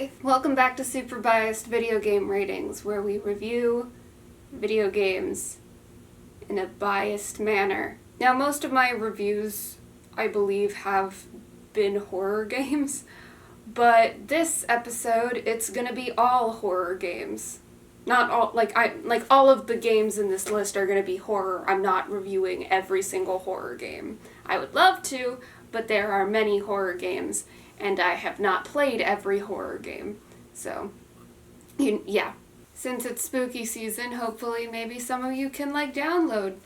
Hi, welcome back to Super Biased Video Game Ratings, where we review video games in a biased manner. Now, most of my reviews, I believe, have been horror games, but this episode, it's gonna be all horror games. Not all, all of the games in this list are gonna be horror. I'm not reviewing every single horror game. I would love to, but there are many horror games, and I have not played every horror game. So, yeah. Since it's spooky season, hopefully maybe some of you can download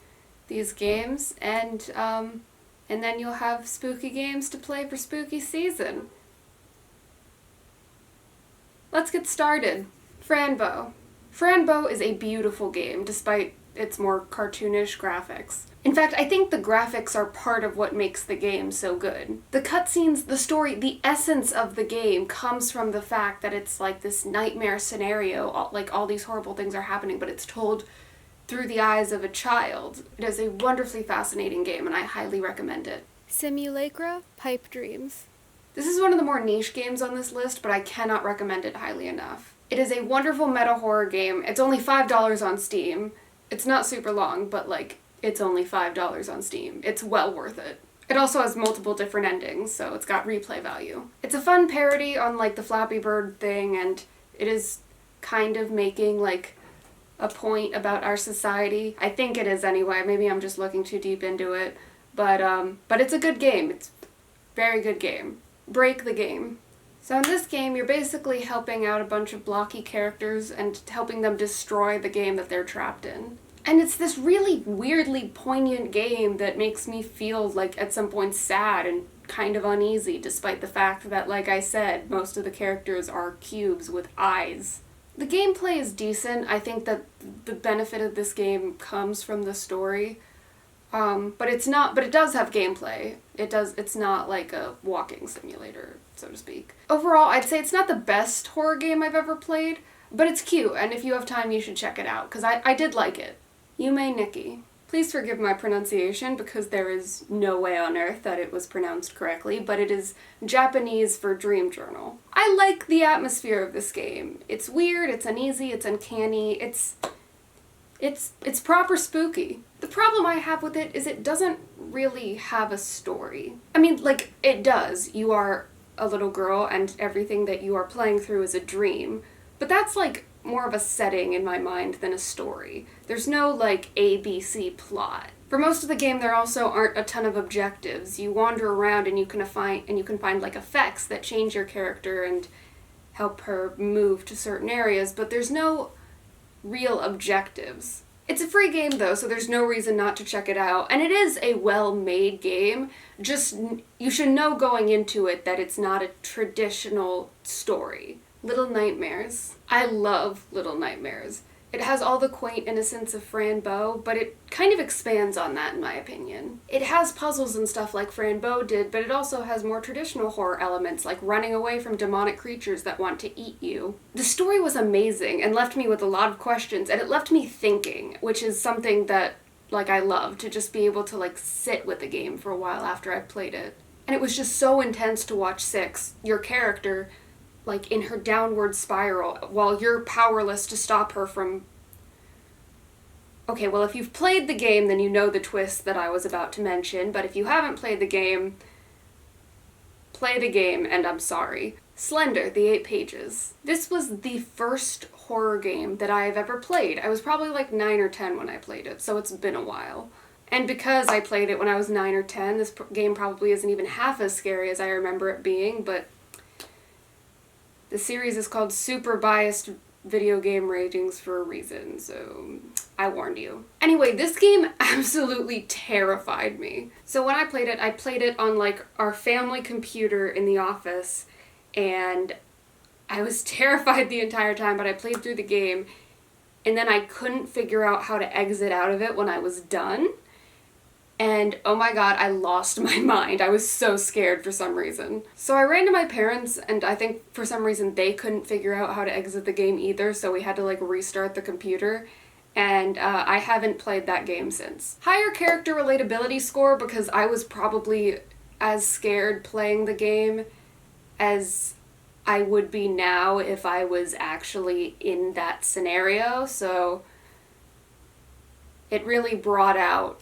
these games, and then you'll have spooky games to play for spooky season. Let's get started. Franvo. Franvo is a beautiful game, despite its more cartoonish graphics. In fact, I think the graphics are part of what makes the game so good. The cutscenes, the story, the essence of the game comes from the fact that it's like this nightmare scenario, all these horrible things are happening, but it's told through the eyes of a child. It is a wonderfully fascinating game, and I highly recommend it. Simulacra, Pipe Dreams. This is one of the more niche games on this list, but I cannot recommend it highly enough. It is a wonderful meta horror game. It's only $5 on Steam. It's not super long, but it's only $5 on Steam. It's well worth it. It also has multiple different endings, so it's got replay value. It's a fun parody on the Flappy Bird thing, and it is kind of making a point about our society. I think it is anyway. Maybe I'm just looking too deep into it, but it's a good game. It's a very good game. Break the game. So in this game, you're basically helping out a bunch of blocky characters and helping them destroy the game that they're trapped in. And it's this really weirdly poignant game that makes me feel at some point sad and kind of uneasy, despite the fact that, like I said, most of the characters are cubes with eyes. The gameplay is decent. I think that the benefit of this game comes from the story. But it does have gameplay. It's not like a walking simulator, so to speak. Overall, I'd say it's not the best horror game I've ever played, but it's cute, and if you have time, you should check it out, because I did like it. Yume Nikki. Please forgive my pronunciation, because there is no way on earth that it was pronounced correctly, but it is Japanese for dream journal. I like the atmosphere of this game. It's weird, it's uneasy, it's uncanny, it's proper spooky. The problem I have with it is it doesn't really have a story. I mean, it does. You are a little girl and everything that you are playing through is a dream, but that's more of a setting in my mind than a story. There's no ABC plot. For most of the game, there also aren't a ton of objectives. You wander around and you can find effects that change your character and help her move to certain areas, but there's no real objectives. It's a free game though, so there's no reason not to check it out, and it is a well-made game. Just, you should know going into it that it's not a traditional story. Little Nightmares. I love Little Nightmares. It has all the quaint innocence of Franvo, but it kind of expands on that in my opinion. It has puzzles and stuff like Franvo did, but it also has more traditional horror elements like running away from demonic creatures that want to eat you. The story was amazing and left me with a lot of questions, and it left me thinking, which is something that I love, to just be able to sit with the game for a while after I've played it. And it was just so intense to watch Six, your character, in her downward spiral, while you're powerless to stop her from... Okay, well, if you've played the game, then you know the twist that I was about to mention, but if you haven't played the game, play the game, and I'm sorry. Slender, The 8 Pages. This was the first horror game that I have ever played. I was probably 9 or 10 when I played it, so it's been a while. And because I played it when I was 9 or 10, this game probably isn't even half as scary as I remember it being, but the series is called Super Biased Video Game Ratings for a reason, so I warned you. Anyway, this game absolutely terrified me. So when I played it on our family computer in the office, and I was terrified the entire time, but I played through the game, and then I couldn't figure out how to exit out of it when I was done. And oh my god, I lost my mind. I was so scared for some reason. So I ran to my parents, and I think for some reason they couldn't figure out how to exit the game either, so we had to restart the computer. And I haven't played that game since. Higher character relatability score, because I was probably as scared playing the game as I would be now if I was actually in that scenario, so it really brought out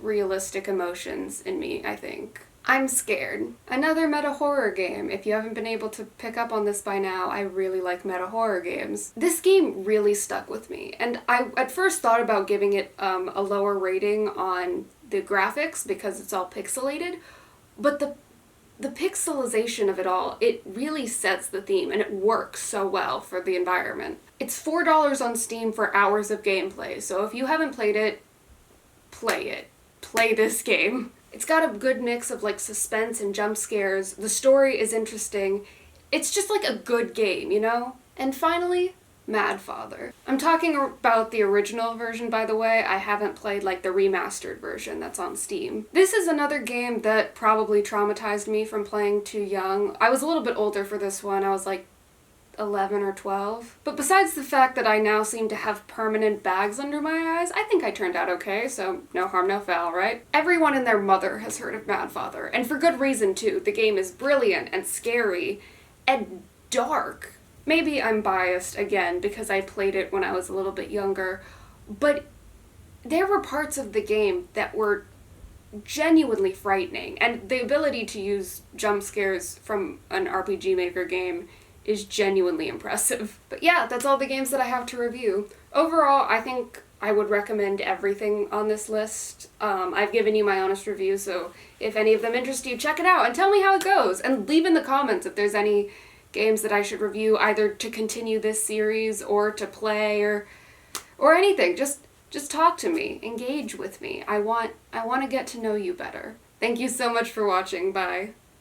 realistic emotions in me, I think. I'm scared. Another meta horror game. If you haven't been able to pick up on this by now, I really like meta horror games. This game really stuck with me, and I at first thought about giving it a lower rating on the graphics because it's all pixelated, but the pixelization of it all, it really sets the theme, and it works so well for the environment. It's $4 on Steam for hours of gameplay, so if you haven't played it, play it. Play this game. It's got a good mix of like suspense and jump scares. The story is interesting. It's just like a good game, you know? And finally, Mad Father. I'm talking about the original version, by the way. I haven't played like the remastered version that's on Steam. This is another game that probably traumatized me from playing too young. I was a little bit older for this one. I was like 11 or 12. But besides the fact that I now seem to have permanent bags under my eyes, I think I turned out okay, so no harm, no foul, right? Everyone and their mother has heard of Mad Father, and for good reason too. The game is brilliant and scary and dark. Maybe I'm biased again because I played it when I was a little bit younger, but there were parts of the game that were genuinely frightening, and the ability to use jump scares from an RPG Maker game is genuinely impressive. But yeah, that's all the games that I have to review. Overall, I think I would recommend everything on this list. I've given you my honest review, so if any of them interest you, check it out and tell me how it goes. And leave in the comments if there's any games that I should review, either to continue this series or to play or anything. Just talk to me, engage with me. I want to get to know you better. Thank you so much for watching. Bye.